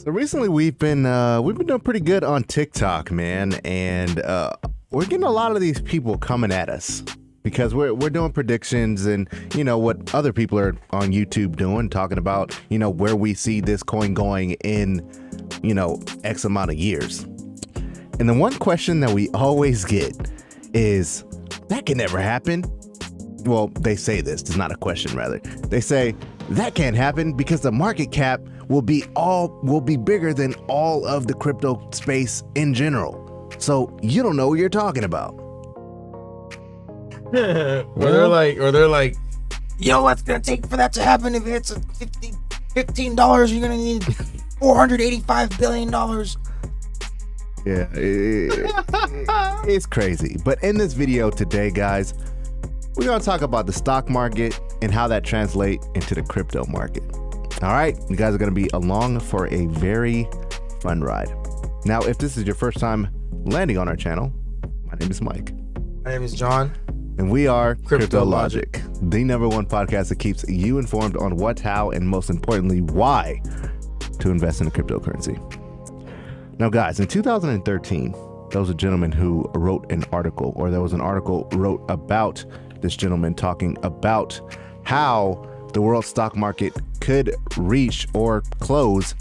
So recently we've been doing pretty good on TikTok, man, and we're getting a lot of these people coming at us because we're doing predictions and what other people are on YouTube doing, talking about where we see this coin going in X amount of years. And the one question that we always get is, that can never happen. Well, they say this. It's not a question, rather. They say that can't happen because the market cap will be bigger than all of the crypto space in general. So you don't know what you're talking about. They're like, yo, what's gonna take for that to happen? If it's $15, you're gonna need $485 billion. Yeah, it's crazy. But in this video today, guys, we're gonna talk about the stock market and how that translates into the crypto market. All right, you guys are going to be along for a very fun ride. Now, if this is your first time landing on our channel, my name is Mike. My name is John. And we are Crypto Logic, the #1 podcast that keeps you informed on what, how, and most importantly, why to invest in a cryptocurrency. Now, guys, in 2013, there was a gentleman who wrote an article, or there was an article wrote about this gentleman talking about how the world stock market could reach or close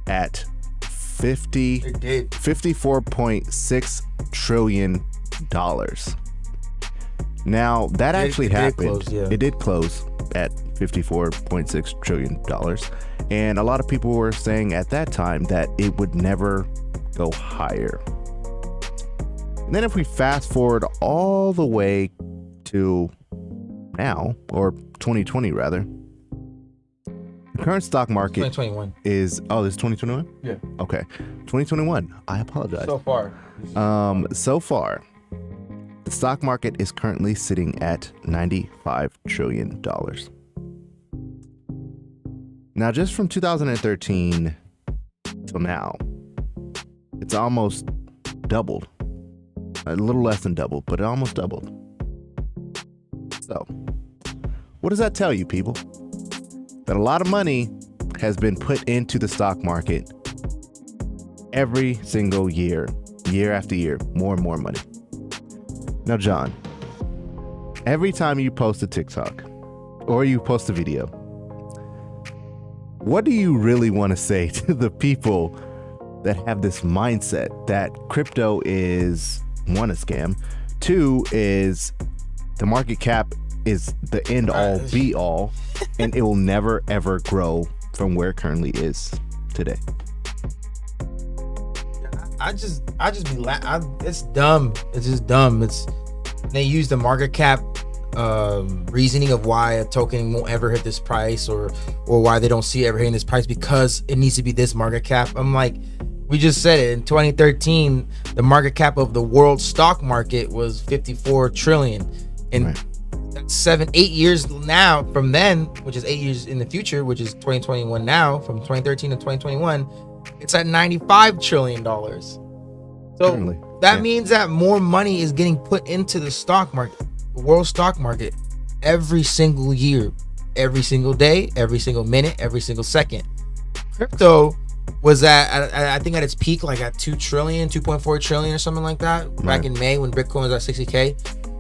at $54.6 trillion. Now, that actually happened. It did close at $54.6 trillion. And a lot of people were saying at that time that it would never go higher. And then if we fast forward all the way to now, or 2020 rather, the current stock market 2021 is, this is 2021? Yeah. Okay. 2021. I apologize. So far, the stock market is currently sitting at $95 trillion. Now, just from 2013 till now, it's almost doubled. A little less than doubled, but it almost doubled. So, what does that tell you, people? That a lot of money has been put into the stock market every single year, year after year, more and more money. Now, John, every time you post a TikTok or you post a video, what do you really want to say to the people that have this mindset that crypto is, one, a scam, two, is the market cap is the end all be all, and it will never ever grow from where it currently is today? I just be it's dumb. It's just dumb. They use the market cap reasoning of why a token won't ever hit this price, or why they don't see it ever hitting this price because it needs to be this market cap. I'm like, we just said it in 2013, the market cap of the world stock market was 54 trillion, and right. 8 years now from then, which is 8 years in the future, which is 2021 now, from 2013 to 2021, it's at $95 trillion. So that means that more money is getting put into the stock market, the world stock market, every single year, every single day, every single minute, every single second. Crypto was I think at its peak, like at 2 trillion, 2.4 trillion or something like that, back in May when Bitcoin was at 60K.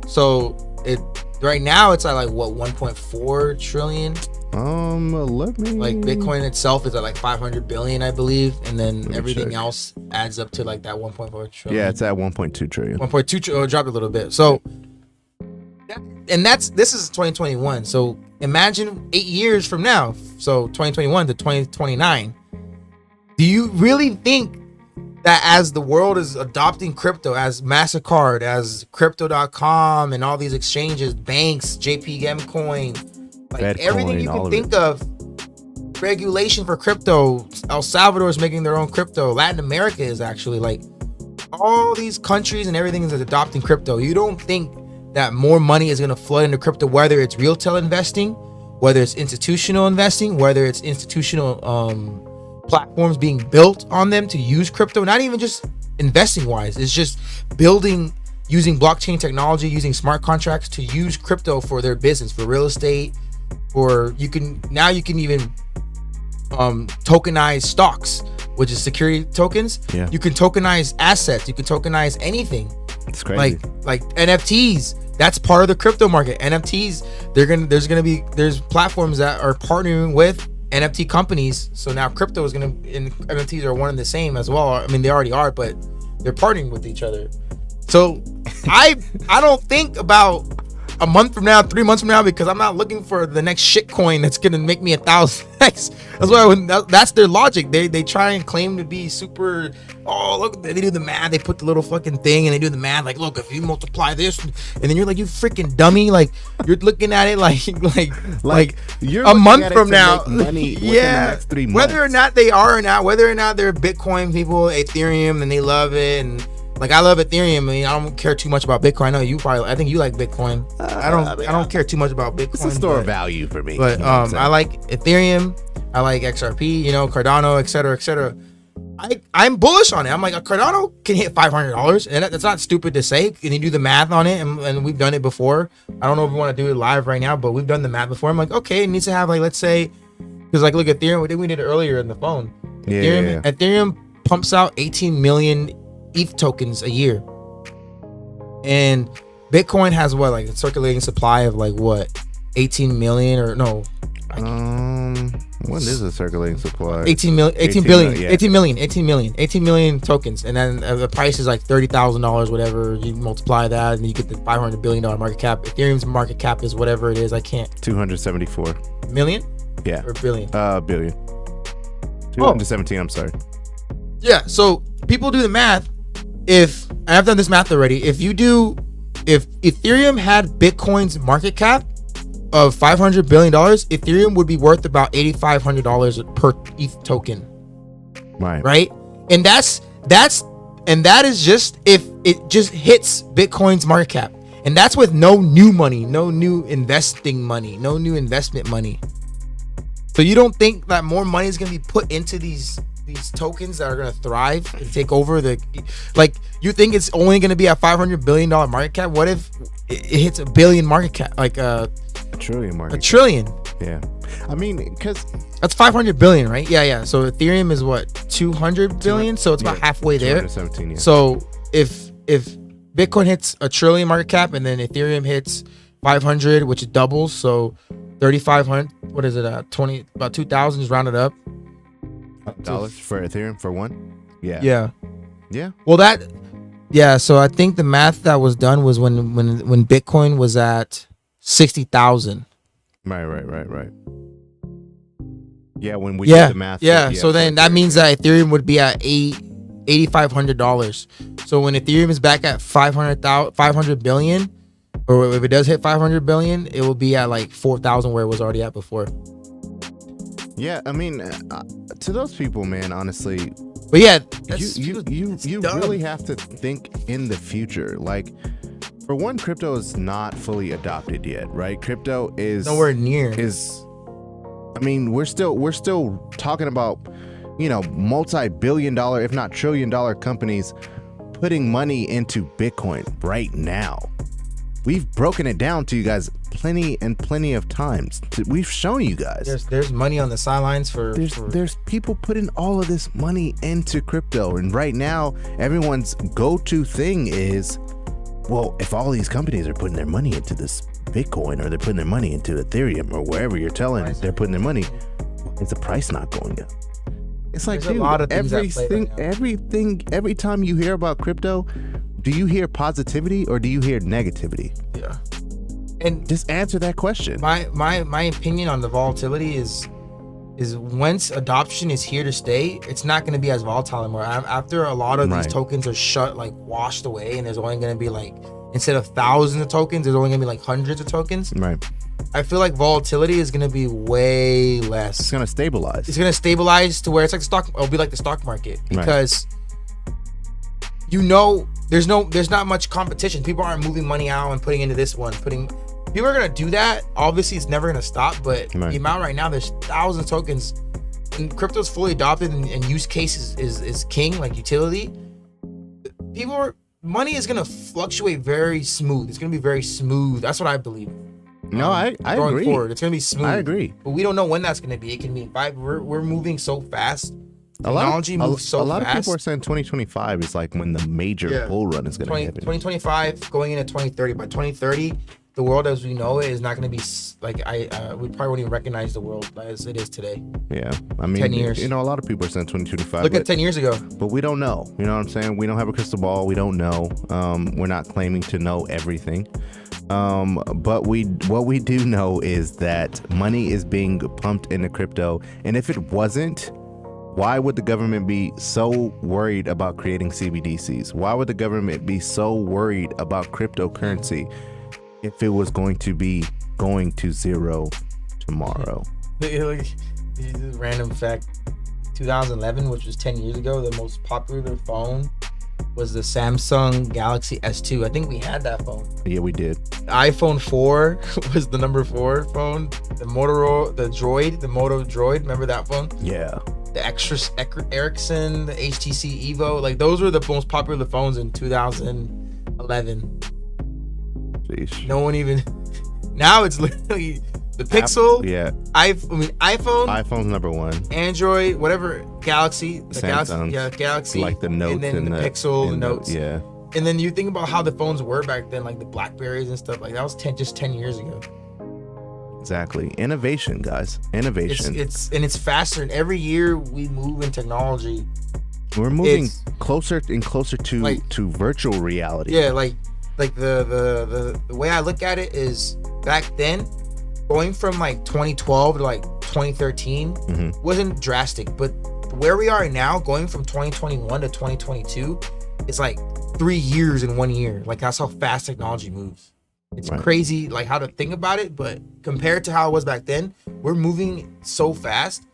So right now it's at like what, 1.4 trillion? Let me, like, Bitcoin itself is at like 500 billion, I believe, and then everything else adds up to like that 1.4 trillion. Yeah, it's at 1.2 trillion. 1.2 trillion. It dropped a little bit. So, and this is 2021. So imagine 8 years from now, so 2021 to 2029. Do you really think that as the world is adopting crypto, as MasterCard, as Crypto.com, and all these exchanges, banks, JPM Coin, like Fed everything coin, you can think of, regulation for crypto, El Salvador is making their own crypto, Latin America is actually, like, all these countries and everything is adopting crypto. You don't think that more money is going to flood into crypto, whether it's retail investing, whether it's institutional investing, whether it's institutional platforms being built on them to use crypto, not even just investing wise, it's just building, using blockchain technology, using smart contracts to use crypto for their business, for real estate, or you can even tokenize stocks which is security tokens. Yeah. You can tokenize assets. You can tokenize anything. It's crazy. Like NFTs. That's part of the crypto market. NFTs. There's platforms that are partnering with NFT companies. So now crypto is and NFTs are one and the same as well. I mean, they already are, but they're partnering with each other. So I don't think about a month from now, 3 months from now, because I'm not looking for the next shit coin that's gonna make me 1,000x. That's why that's their logic. They try and claim to be super. Oh, look, they do the math. They put the little fucking thing and they do the math. Like, look, if you multiply this, and then you're like, you freaking dummy. Like, you're looking at it like you're a month at it from to now. make money within the next 3 months. Whether or not they are or not, whether or not they're Bitcoin people, Ethereum, and they love it, and like I love Ethereum. I mean, I don't care too much about Bitcoin. I know you probably. I think you like Bitcoin. I don't care too much about Bitcoin. It's a store of value for me. But you know what I'm saying? I like Ethereum. I like XRP. Cardano, et cetera, et cetera. I'm bullish on it. I'm like, a Cardano can hit $500, and that's not stupid to say. Can you do the math on it? And we've done it before. I don't know if we want to do it live right now, but we've done the math before. I'm like, okay, it needs to have, like, let's say, because like, look, Ethereum. We did it earlier in the phone. Ethereum pumps out 18 million ETH tokens a year, and Bitcoin has what, like, a circulating supply of like what, 18 million or no? What is a circulating supply? 18 million tokens, and then the price is like $30,000, whatever. You multiply that, and you get the $500 billion market cap. Ethereum's market cap is whatever it is. I can't. 274 million. Yeah. Or billion. Billion. 217. I'm sorry. Yeah. So people do the math. If I've done this math already, if Ethereum had Bitcoin's market cap of $500 billion, Ethereum would be worth about $8,500 per ETH token. Right. And that is just if it just hits Bitcoin's market cap. And that's with no new money, no new investing money, no new investment money. So you don't think that more money is going to be put into these tokens that are going to thrive and take over you think it's only going to be a $500 billion market cap? What if it hits $1 billion market cap, like a trillion market cap. Trillion. Yeah. I mean, because that's 500 billion, right? Yeah. So Ethereum is what, 200 billion? So it's about halfway there. 217, yeah. So if Bitcoin hits $1 trillion market cap and then Ethereum hits 500, which doubles, so 3,500, what is it, about 2,000, just round it up. Dollars for Ethereum for one? Yeah. Well, so I think the math that was done was when Bitcoin was at 60,000. Right. Yeah, when we did the math. Yeah, so then that means that Ethereum would be at $8,500. So when Ethereum is back at 500 billion, or if it does hit 500 billion, it will be at like 4,000 where it was already at before. Yeah, I mean, to those people, man, honestly, but yeah, you really have to think in the future. Like, for one, crypto is not fully adopted yet, right? Crypto is nowhere near. I mean, we're still talking about, multi-billion-dollar, if not trillion-dollar companies putting money into Bitcoin right now. We've broken it down to you guys plenty of times. We've shown you guys. There's money on the sidelines there's people putting all of this money into crypto, and right now everyone's go-to thing is, well, if all these companies are putting their money into this Bitcoin, or they're putting their money into Ethereum, or wherever you're telling they're putting their money, is the price not going up? It's like, dude, every time you hear about crypto, do you hear positivity or do you hear negativity? Yeah. And just answer that question. My opinion on the volatility is once adoption is here to stay, it's not going to be as volatile anymore. After a lot of these tokens are washed away, and there's only going to be like, instead of thousands of tokens, there's only going to be like hundreds of tokens. Right. I feel like volatility is going to be way less. It's going to stabilize. It's going to stabilize to where it's like it'll be like the stock market, because there's not much competition. People aren't moving money out and putting into this one. People are gonna do that. Obviously, it's never gonna stop. But the amount right now, there's thousands of tokens, and crypto's fully adopted, and use cases is king, like utility. Money is gonna fluctuate very smooth. It's gonna be very smooth. That's what I believe. No, I going agree. forward, it's gonna be smooth. I agree. But we don't know when that's gonna be. It can be 5. We're moving so fast. Technology moves so fast. A lot fast. of people are saying 2025 is like when the major bull run is going to happen. 2025 going into 2030. By 2030, the world as we know it is not going to be like we probably won't even recognize the world as it is today. Yeah, I mean, 10 years. You know, a lot of people are saying 2025. Look at 10 years ago. But we don't know. You know what I'm saying? We don't have a crystal ball. We don't know. We're not claiming to know everything. But what we do know is that money is being pumped into crypto, and if it wasn't, why would the government be so worried about creating CBDCs? Why would the government be so worried about cryptocurrency if it was going to zero tomorrow? Random fact: 2011, which was 10 years ago, the most popular phone was the Samsung Galaxy S2. I think we had that phone. Yeah, we did. iPhone 4 was the number 4 phone. The Moto Droid. Remember that phone? Yeah. The Ericsson, the HTC Evo. Like, those were the most popular phones in 2011. Jeez. No one even. Now it's literally the Pixel. Yeah. iPhone. iPhone's number 1. Android, whatever. Galaxy. The Samsung. Galaxy. Like the Notes and then the Pixel, the Notes. Yeah. And then you think about how the phones were back then, like the Blackberries and stuff. Like, that was 10 years ago. Exactly. Innovation, guys. Innovation. It's faster, and every year we move in technology. We're moving closer and closer to virtual reality. Yeah, like the way I look at it is, back then, going from like 2012 to like 2013 wasn't drastic, but where we are now, going from 2021 to 2022, it's like 3 years in 1 year. Like, that's how fast technology moves. It's crazy, like, how to think about it, but compared to how it was back then, we're moving so fast.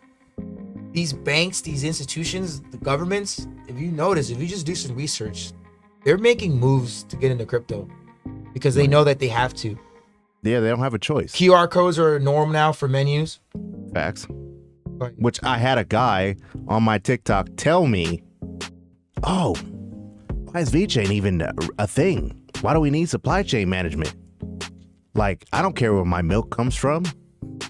These banks, these institutions, the governments, if you just do some research, they're making moves to get into crypto because they know that they have to. Yeah, they don't have a choice. QR codes are a norm now for menus. Facts. Which I had a guy on my TikTok tell me, oh, why is VeChain even a thing? Why do we need supply chain management? Like, I don't care where my milk comes from.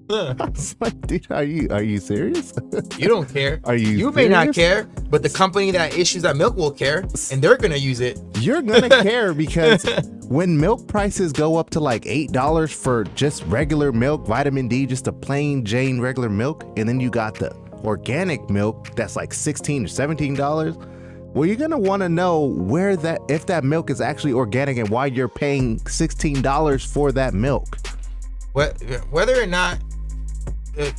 I was like, dude, are you serious? You don't care. Are you? You may not care, but the company that issues that milk will care, and they're gonna use it. You're gonna care because when milk prices go up to like $8 for just regular milk, vitamin D, just a plain Jane regular milk, and then you got the organic milk that's like $16 or $17. Well, you're gonna want to know if that milk is actually organic and why you're paying $16 for that milk. Whether or not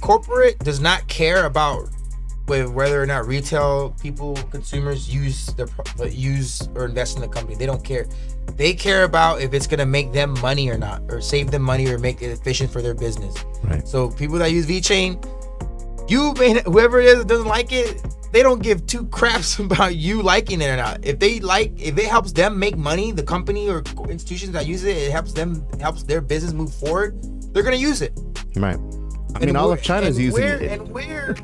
corporate does not care about whether or not retail consumers use or invest in the company. They don't care. They care about if it's gonna make them money or not, or save them money, or make it efficient for their business. Right. So people that use VeChain, whoever it is that doesn't like it, they don't give two craps about you liking it or not. If it helps them make money, the company or institutions that use it helps their business move forward, they're gonna use it. Right. I mean, all of China's using it. And we're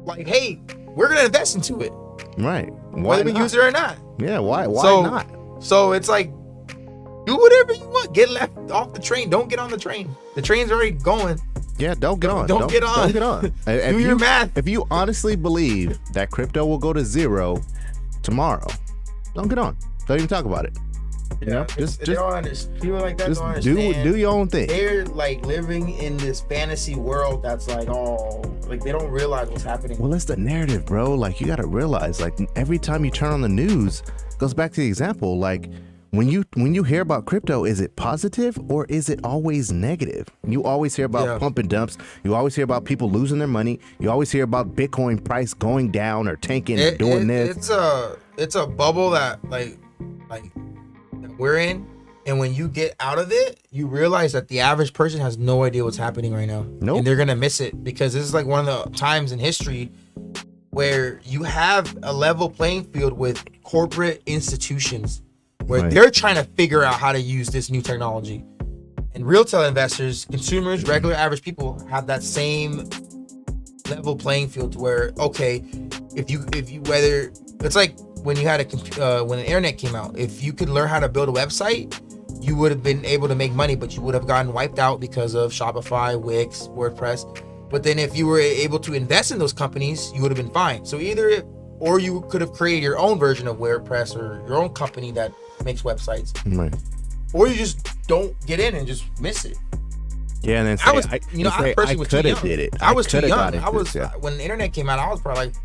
like, hey, we're gonna invest into it. Right. Whether we use it or not. Yeah, why not? So it's like, do whatever you want. Get left off the train. Don't get on the train. The train's already going. Yeah, don't get on. Don't get on. Don't get on. Do your math. If you honestly believe that crypto will go to zero tomorrow, don't get on. Don't even talk about it. You know, just people like that just don't understand. do your own thing. They're like living in this fantasy world that's like, like they don't realize what's happening. Well, it's the narrative, bro. Like, you got to realize, like, every time you turn on the news, it goes back to the example, like, when you hear about crypto, is it positive or is it always negative? You always hear about pump and dumps. You always hear about people losing their money. You always hear about Bitcoin price going down or tanking or doing this. It's a bubble that like that we're in, and when you get out of it, you realize that the average person has no idea what's happening right now. Nope. And they're gonna miss it, because this is like one of the times in history where you have a level playing field with corporate institutions, where they're trying to figure out how to use this new technology. And retail investors, consumers, regular average people have that same level playing field, to where, okay, if you whether it's like when you had when the internet came out, if you could learn how to build a website, you would have been able to make money, but you would have gotten wiped out because of Shopify, Wix, WordPress. But then if you were able to invest in those companies, you would have been fine. So or you could have created your own version of WordPress or your own company that makes websites. Right. Or you just don't get in and just miss it. Yeah, and then say, I personally was too young. Did it. I was too young. Yeah. When the internet came out, I was probably like,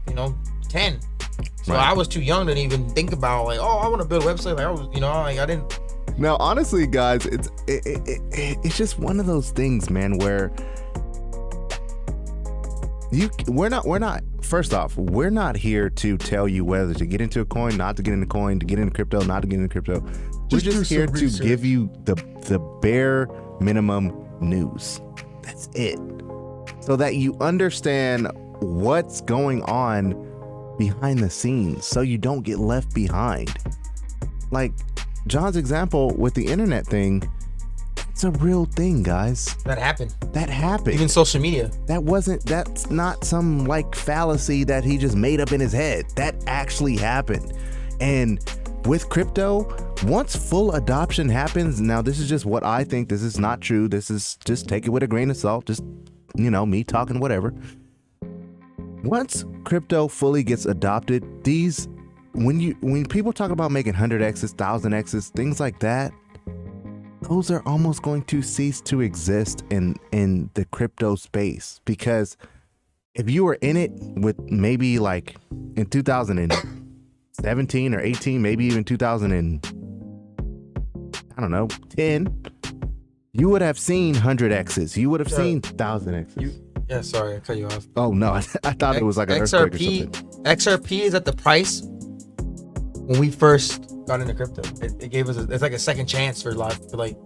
10. So Right. I was too young to even think about like, I want to build a website. Like I was, I didn't. Now, honestly, guys, it's just one of those things, man, where we're not. First off, we're not here to tell you whether to get into a coin, not to get into coin, to get into crypto, not to get into crypto. We're just here to give you the bare minimum news. That's it. So that you understand what's going on behind the scenes, so you don't get left behind. Like John's example with the internet thing, it's a real thing, guys. That happened. Even social media. That's not some like fallacy that he just made up in his head. That actually happened. And with crypto, once full adoption happens, now this is just what I think. This is not true. This is just take it with a grain of salt. Just, me talking whatever. Once crypto fully gets adopted, when people talk about making 100x's, 1000x's, things like that, those are almost going to cease to exist in the crypto space. Because if you were in it with maybe like in 2017 or 18, maybe even 10, you would have seen 100x's. You would have seen 1000x's. Yeah, sorry, I cut you off. Oh no, I thought it was like an earthquake or something. XRP is at the price when we first got into crypto. It gave us it's like a second chance for a lot of people. If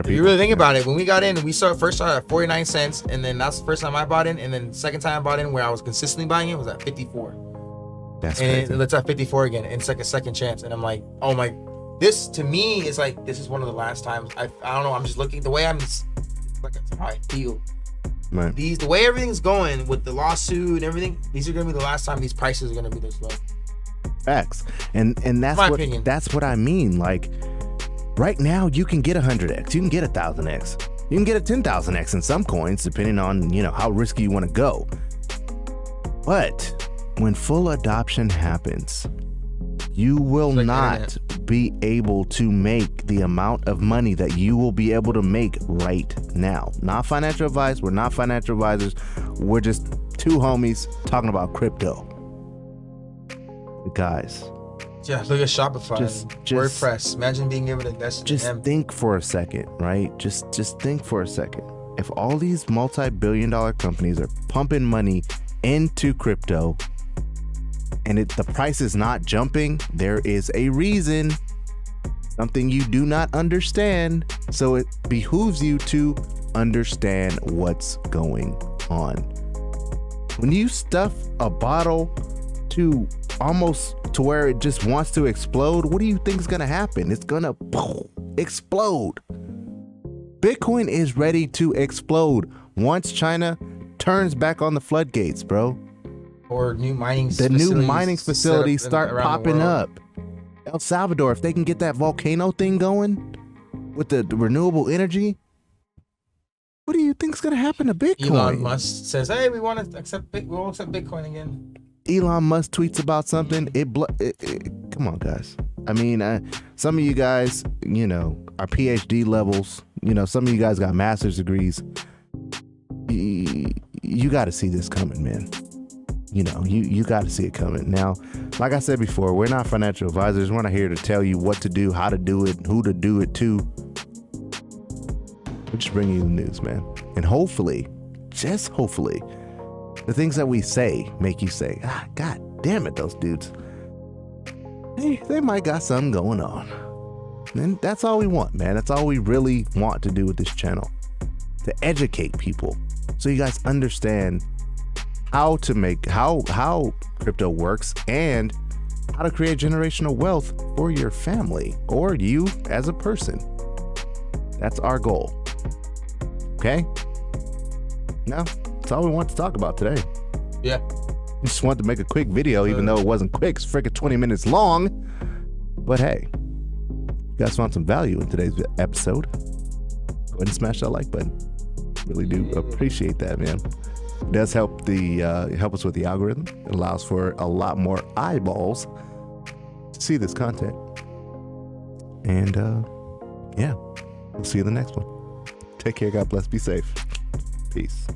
you really think about it, when we got in, we first started at 49 cents, and then that's the first time I bought in, and then second time I bought in where I was consistently buying it was at 54. That's and crazy. it's at 54 again, and it's like a second chance, and I'm like, oh my, this to me is like, this is one of the last times I don't know, I'm just looking the way it's like that's how I feel. Right. The way everything's going with the lawsuit and everything, these are gonna be the last time these prices are gonna be this low. Facts. And that's my what opinion. That's what I mean. Like right now you can get 100x, you can get 1000x, you can get a 10,000x in some coins, depending on how risky you want to go. But when full adoption happens, you will not be able to make the amount of money that you will be able to make right now. Not financial advice. We're not financial advisors. We're just two homies talking about crypto. Guys. Yeah, look at Shopify, just WordPress. Imagine being able to invest in them. Just think for a second, right? Just think for a second. If all these multi-billion-dollar companies are pumping money into crypto, and the price is not jumping, there is a reason. Something you do not understand. So it behooves you to understand what's going on. When you stuff a bottle to almost to where it just wants to explode, what do you think is going to happen? It's going to explode. Bitcoin is ready to explode once China turns back on the floodgates, bro. Or new mining facilities start popping up. El Salvador, if they can get that volcano thing going with the renewable energy, what do you think's gonna happen to Bitcoin? Elon Musk says, "Hey, we'll accept Bitcoin again." Elon Musk tweets about something. Come on, guys. I mean, some of you guys, are PhD levels. Some of you guys got master's degrees. You got to see this coming, man. You got to see it coming. Now, like I said before, we're not financial advisors. We're not here to tell you what to do, how to do it, who to do it to. We're just bringing you the news, man. And hopefully, just hopefully, the things that we say make you say, God damn it, those dudes. They might got something going on. And that's all we want, man. That's all we really want to do with this channel. To educate people. So you guys understand how crypto works and how to create generational wealth for your family or you as a person. That's our goal. Okay? Now, that's all we want to talk about today. Yeah. We just wanted to make a quick video, even though it wasn't quick. It's freaking 20 minutes long. But hey, you guys found some value in today's episode, go ahead and smash that like button. Really do appreciate that, man. It does help help us with the algorithm. It allows for a lot more eyeballs to see this content. And yeah, we'll see you in the next one. Take care. God bless. Be safe. Peace.